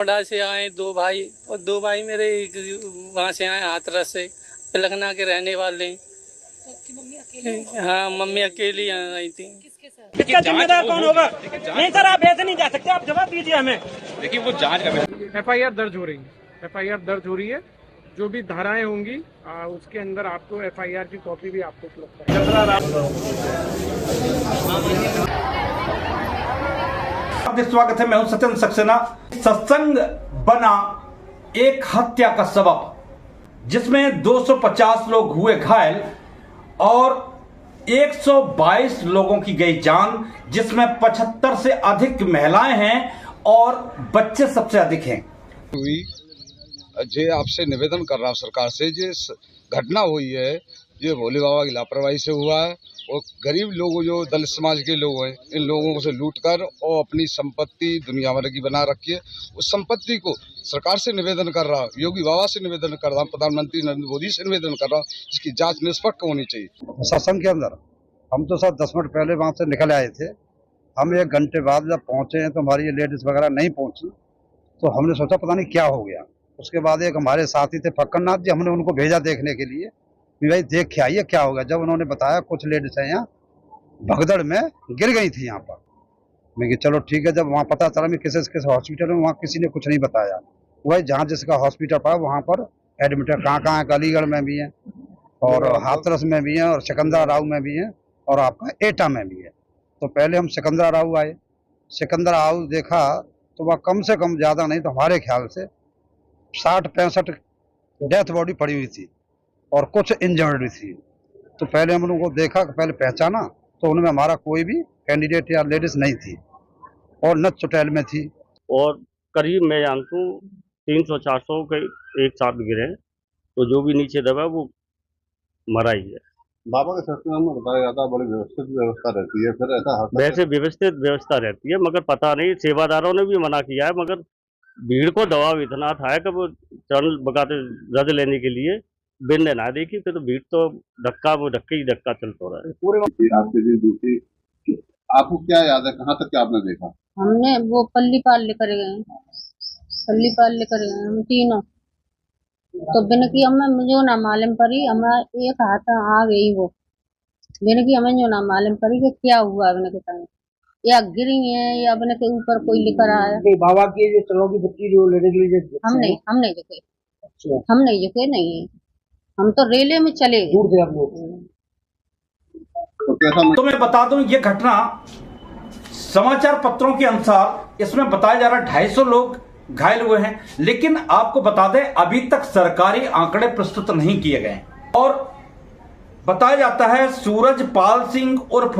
नोएडा से आए दो भाई, और दो भाई मेरे वहाँ से आए हाथरस से, लखनऊ के रहने वाले हैं। तो आपकी मम्मी अकेले हैं? हाँ, मम्मी अकेली आई थी। किसके साथ? इसका जिम्मेदार कौन होगा? नहीं सर, आप ऐसे नहीं जा सकते, आप जवाब दीजिए हमें। देखिए वो जांच का एफआईआर दर्ज हो रही है। एफआईआर दर्ज हो रही है। जो भी धाराएं होंगी उसके अंदर आपको एफआईआर की कॉपी भी आपको उपलब्ध है। स्वागत है, मैं हूं सत्येंद्र सक्सेना। सत्संग बना एक हत्या का सबब, जिसमें 250 लोग हुए घायल और 122 लोगों की गई जान, जिसमें 75 से अधिक महिलाएं हैं और बच्चे सबसे अधिक हैं। जे आपसे निवेदन कर रहा हूँ सरकार से, जिस घटना हुई है ये भोले बाबा की लापरवाही से हुआ है और गरीब लोग जो दलित समाज के लोग हैं, इन लोगों से लूटकर और अपनी संपत्ति दुनिया भर की बना रखी है। उस संपत्ति को सरकार से निवेदन कर रहा हूँ, योगी बाबा से निवेदन कर रहा हूँ, प्रधानमंत्री नरेंद्र मोदी से निवेदन कर रहा हूँ, इसकी जांच निष्पक्ष होनी चाहिए। सत्संग के अंदर हम तो सर 10 मिनट पहले वहाँ से निकल आए थे। हम 1 घंटे बाद जब पहुँचे हैं तो हमारी ये लेडीज वगैरह नहीं पहुँची, तो हमने सोचा पता नहीं क्या हो गया। उसके बाद एक हमारे साथी थे फक्करनाथ जी, हमने उनको भेजा देखने के लिए कि भाई देख के आइए क्या हो गया। जब उन्होंने बताया कुछ लेडीज है यहाँ भगदड़ में गिर गई थी यहाँ पर, मैं कि चलो ठीक है। जब वहाँ पता चला मैं किस हॉस्पिटल में, वहाँ किसी ने कुछ नहीं बताया। वही जहाँ जिसका हॉस्पिटल पाया वहाँ पर एडमिट है। कहाँ है, अलीगढ़ में भी है और हाथरस में भी है और सिकंदरा राव में भी है और आपका एटा में भी है। तो पहले हम सिकंदरा राव आए, सिकंदरा राव देखा तो वह कम से कम ज़्यादा नहीं तो हमारे ख्याल से 60-65 डेथ बॉडी पड़ी हुई थी और कुछ इंजर्ड थी। तो पहले हम लोगों को देखा, पहले पहचाना तो उनमें हमारा कोई भी कैंडिडेट या लेडीज नहीं थी और न चुटैल में थी। और करीब मैं जानता हूँ 300-400 के एक साथ गिरे, तो जो भी नीचे दबा वो मरा ही है। बाबा के सत्संग में बताया जाता है बड़ी व्यवस्थित व्यवस्था रहती है, फिर ऐसा वैसे व्यवस्थित व्यवस्था रहती है, मगर पता नहीं सेवादारों ने भी मना किया है, मगर भीड़ को दबाव इतना था कि वो चरण बगाते रज लेने के लिए बिन ने ना देखी, तो भीड़ तो धक्का ही धक्का चलता रहा है पूरे। आपके दूसरी आपको क्या याद है, कहाँ तक क्या आपने देखा? हमने वो पल्ली पाल लेकर गए, हम तीनों। तो बिन की हमें जो ना मालूम पड़ी, हमारा एक हाथ आ गई वो बिन की हमें जो ना मालूम पड़ी कि क्या हुआ अपने के संग, या गिरी है या अपने के ऊपर कोई लेकर आया। बाबा की जो चलो की बच्ची जो लेने के लिए हम नहीं जके नहीं, हम तो रेले में चले दूर से आप लोग। तो मैं बता दूं, ये घटना समाचार पत्रों के अनुसार इसमें बताया जा रहा है 250 लोग घायल हुए हैं, लेकिन आपको बता दें अभी तक सरकारी आंकड़े प्रस्तुत नहीं किए गए और बताया जाता है सूरजपाल सिंह उर्फ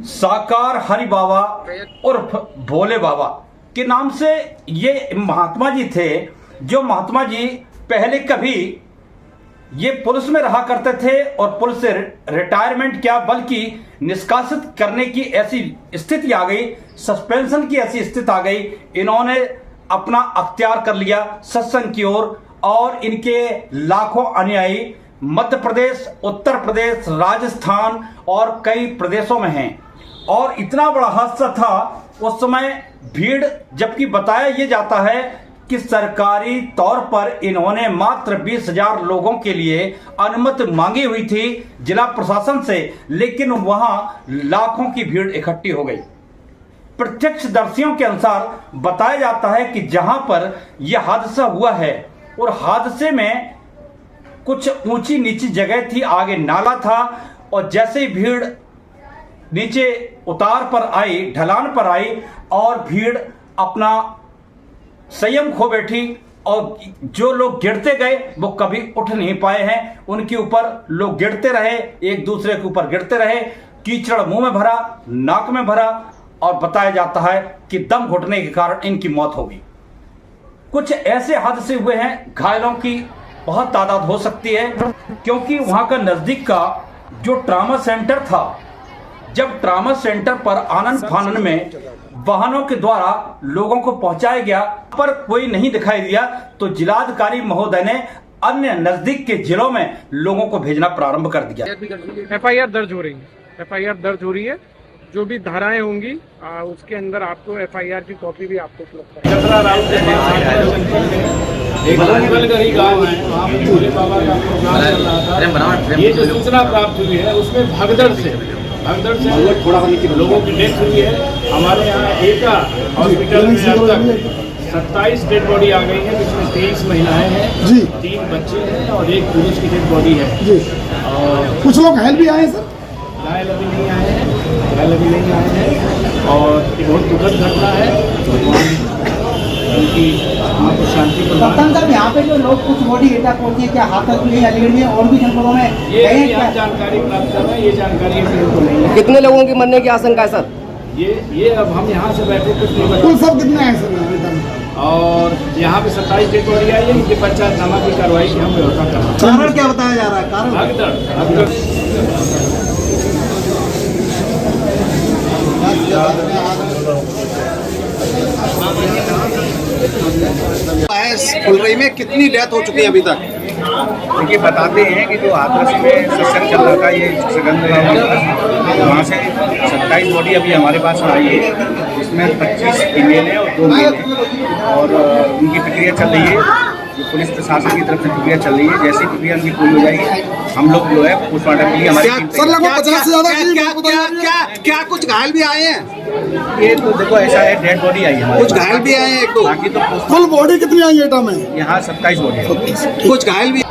साकार हरि बाबा उर्फ भोले बाबा के नाम से ये महात्मा जी थे। जो महात्मा जी पहले कभी ये पुलिस में रहा करते थे और पुलिस से रिटायरमेंट क्या बल्कि निष्कासित करने की ऐसी स्थिति आ गई, सस्पेंशन की ऐसी स्थिति आ गई। इन्होंने अपना अख्तियार कर लिया सत्संग की ओर और इनके लाखों अनुयायी मध्य प्रदेश, उत्तर प्रदेश, राजस्थान और कई प्रदेशों में हैं। और इतना बड़ा हादसा था उस समय भीड़, जबकि बताया ये जाता है कि सरकारी तौर पर इन्होंने मात्र 20,000 लोगों के लिए अनुमति मांगी हुई थी जिला प्रशासन से, लेकिन वहां लाखों की भीड़ इकट्ठी हो गई। प्रत्यक्षदर्शियों के अनुसार बताया जाता है कि जहां पर यह हादसा हुआ है और हादसे में कुछ ऊंची नीची जगह थी, आगे नाला था और जैसे ही भीड़ नीचे उतार पर आई, ढलान पर आई और भीड़ अपना संयम खो बैठी और जो लोग गिरते गए वो कभी उठ नहीं पाए हैं। उनके ऊपर लोग गिरते रहे, एक दूसरे के ऊपर गिरते रहे, कीचड़ मुंह में भरा, नाक में भरा और बताया जाता है कि दम घुटने के कारण इनकी मौत हो गई। कुछ ऐसे हादसे हुए हैं, घायलों की बहुत तादाद हो सकती है, क्योंकि वहां का नजदीक का जो ट्रामा सेंटर था, जब ट्रामा सेंटर पर आनन फानन में वाहनों के द्वारा लोगों को पहुंचाया गया पर कोई नहीं दिखाई दिया, तो जिलाधिकारी महोदय ने अन्य नजदीक के जिलों में लोगों को भेजना प्रारंभ कर दिया। एफआईआर दर्ज हो रही है। जो भी धाराएं होंगी उसके अंदर आपको FIR की कॉपी भी आपको उपलब्ध कराएंगे। एक मंगलगढ़ी गांव है, वहाँ पे भोले बाबा का प्रोग्राम चल रहा था। ये जो सूचना प्राप्त हुई है उसमें भगदड़ से लोगों की डेथ हुई है। हमारे यहाँ एका हॉस्पिटल में अब तक 27 डेड बॉडी आ गई है, जिसमें 23 महिलाएं हैं, 3 बच्चे हैं और 1 पुरुष की डेड बॉडी है। और कुछ लोग घायल भी आए हैं सर? घायल अभी नहीं आए हैं और ये बहुत दुखद घटना है। उनकी आपको शांति कप्तान साहब, यहाँ पे जो लोग कुछ बॉडी एटा पहुंची है, क्या हाथरस में, अलीगढ़ में और भी जनपदों में ये यहाँ जानकारी प्राप्त कर रहे हैं। ये जानकारी को नहीं है। कितने लोगों की मरने की आशंका है सर? ये अब हम यहाँ से बैठे कुछ नहीं बता। कुल सब कितने हैं सर? और यहाँ पे 27 डेड बॉडी आई है। इनके पंचायतनामा की कार्रवाई की हम व्यवस्था कर रहे हैं। कारण क्या बताया जा रहा है? कारण फुलरई में कितनी डेथ हो चुकी है अभी तक? देखिए, बताते हैं कि जो हाथरस में सत्संग चल रहा था, ये सगंध वहाँ से 27 बॉडी अभी हमारे पास आई है। इसमें 25 फीमेल है और 2 मेल है और उनकी प्रक्रिया चल रही है। जो पुलिस प्रशासन की तरफ से प्रक्रिया चल रही है, जैसी प्रक्रिया उनकी पूरी हो जाएगी हम लोग जो है पोस्टमार्टम के लिए हमारी टीम सर लगभग 50 से ज्यादा क्या कुछ घायल भी आए हैं? ये तो देखो ऐसा है, डेड बॉडी आई है, कुछ घायल भी आए हैं एक दो। बाकी तो फुल बॉडी कितनी आई एटा में? यहाँ 27 बॉडी है। कुछ घायल भी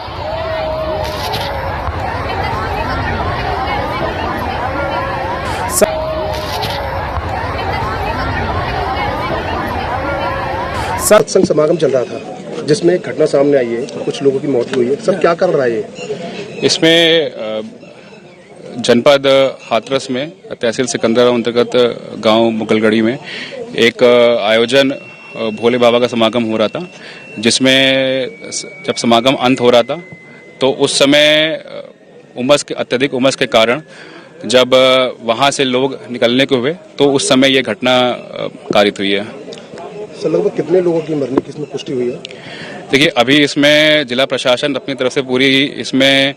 सत्संग समागम चल रहा था जिसमें एक घटना सामने आई है, कुछ लोगों की मौत हुई है। सर क्या कर रहा है ये? इसमें जनपद हाथरस में तहसील सिकंदरा अंतर्गत गांव मुगलगढ़ी में एक आयोजन भोले बाबा का समागम हो रहा था, जिसमें जब समागम अंत हो रहा था तो उस समय अत्यधिक उमस के कारण जब वहां से लोग निकलने को हुए तो उस समय ये घटना कारित हुई है। सर लगभग कितने लोगों की मरने की इसमें पुष्टि हुई है? देखिए, अभी इसमें जिला प्रशासन अपनी तरफ से पूरी इसमें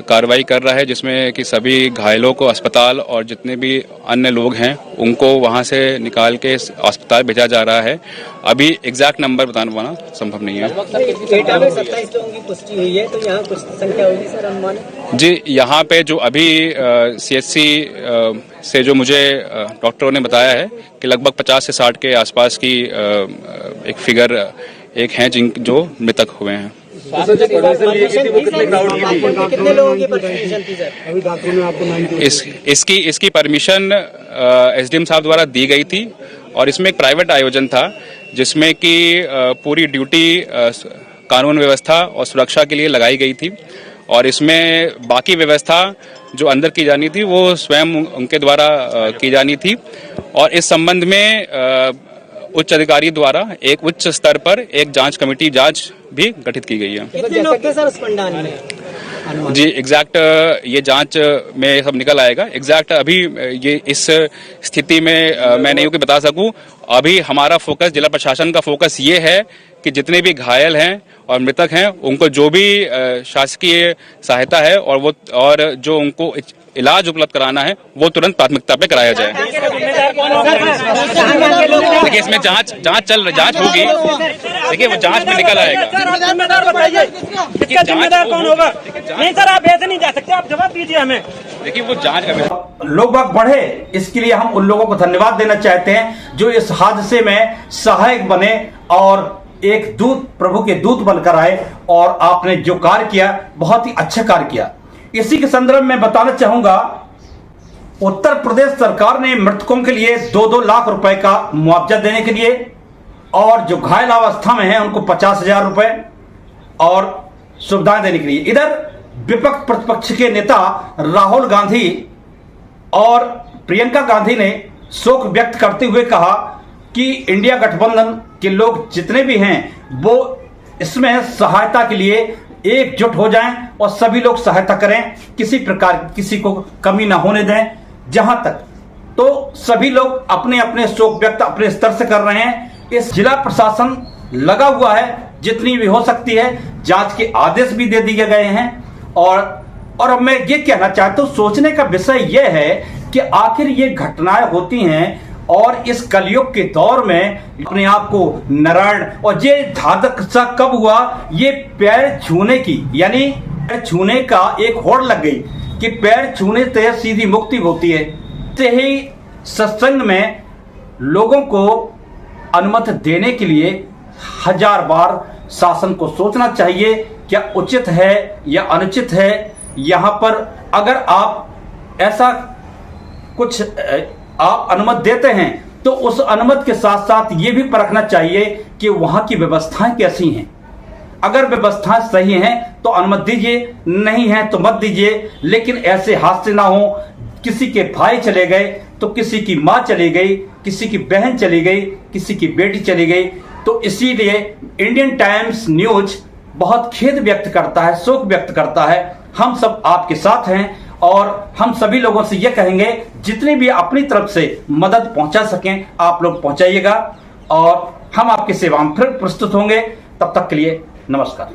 कार्रवाई कर रहा है, जिसमें कि सभी घायलों को अस्पताल और जितने भी अन्य लोग हैं उनको वहां से निकाल के अस्पताल भेजा जा रहा है। अभी एग्जैक्ट नंबर बताना संभव नहीं है। 27 लोगों की पुष्टि हुई है, तो यहाँ कुछ संख्या होगी सर अनुमान? जी, यहाँ पे जो अभी CHC से जो मुझे डॉक्टरों ने बताया है कि लगभग 50 से 60 के आसपास की एक फिगर एक हैं जो मृतक हुए हैं। कितने लोगों की परमिशन थी सर? अभी डॉक्टरों ने आपको इसकी परमिशन SDM साहब द्वारा दी गई थी और इसमें एक प्राइवेट आयोजन था जिसमें कि पूरी ड्यूटी कानून व्यवस्था और सुरक्षा के लिए लगाई गई थी और इसमें बाकी व्यवस्था जो अंदर की जानी थी वो स्वयं उनके द्वारा की जानी थी और इस संबंध में उच्च अधिकारी द्वारा एक उच्च स्तर पर एक जांच कमेटी भी गठित की गई है। कितने लोग थे सर उस पंडाल में? जी, एग्जैक्ट ये जांच में सब निकल आएगा। एग्जैक्ट अभी ये इस स्थिति में मैं नहीं बता सकूं। अभी हमारा फोकस, जिला प्रशासन का फोकस ये है कि जितने भी घायल हैं और मृतक हैं उनको जो भी शासकीय सहायता है और जो उनको इलाज उपलब्ध कराना है वो तुरंत प्राथमिकता पे कराया जाए। देखिए, इसमें जांच होगी। देखिए, वो जांच में निकल आएगा। जिम्मेदार कौन होगा? नहीं सर, आप ऐसे नहीं जा सकते, आप जवाब दीजिए हमें। देखिए, वो जांच का लोग बाग बढ़े, इसके लिए हम उन लोगों को धन्यवाद देना चाहते हैं जो इस हादसे में सहायक बने और एक दूत, प्रभु के दूत बनकर आए और आपने जो कार्य किया बहुत ही अच्छा कार्य किया। इसी के संदर्भ में बताना चाहूंगा, उत्तर प्रदेश सरकार ने मृतकों के लिए 2-2 लाख रुपए का मुआवजा देने के लिए और जो घायल अवस्था में हैं उनको 50,000 रुपए और सुविधाएं देने के लिए। इधर विपक्ष प्रतिपक्ष के नेता राहुल गांधी और प्रियंका गांधी ने शोक व्यक्त करते हुए कहा कि इंडिया गठबंधन के लोग जितने भी हैं वो इसमें सहायता के लिए एकजुट हो जाएं और सभी लोग सहायता करें, किसी प्रकार किसी को कमी ना होने दें। जहां तक तो सभी लोग अपने अपने शोक व्यक्त अपने स्तर से कर रहे हैं। इस जिला प्रशासन लगा हुआ है, जितनी भी हो सकती है जांच के आदेश भी दे दिए गए हैं और अब मैं ये कहना चाहता हूं, सोचने का विषय यह है कि आखिर ये घटनाएं होती हैं और इस कलयुग के दौर में अपने आप को नारायण, और ये धाधक सा कब हुआ, ये पैर छूने की, यानी पैर छूने का एक होड़ लग गई कि पैर छूने से सीधी मुक्ति होती है। से ही सत्संग में लोगों को अनुमति देने के लिए 1000 बार शासन को सोचना चाहिए क्या उचित है या अनुचित है। यहाँ पर अगर आप ऐसा कुछ आप अनुमति देते हैं तो उस अनुमति के साथ साथ ये भी परखना चाहिए कि वहाँ की व्यवस्थाएं कैसी हैं। अगर व्यवस्थाएं सही हैं तो अनुमति दीजिए, नहीं है तो मत दीजिए। लेकिन ऐसे हादसे ना हो, किसी के भाई चले गए तो किसी की माँ चली गई, किसी की बहन चली गई, किसी की बेटी चली गई। तो इसीलिए इंडियन टाइम्स न्यूज बहुत खेद व्यक्त करता है, शोक व्यक्त करता है। हम सब आपके साथ हैं और हम सभी लोगों से यह कहेंगे जितनी भी अपनी तरफ से मदद पहुंचा सकें आप लोग पहुंचाइएगा और हम आपकी सेवा में फिर प्रस्तुत होंगे। तब तक के लिए नमस्कार।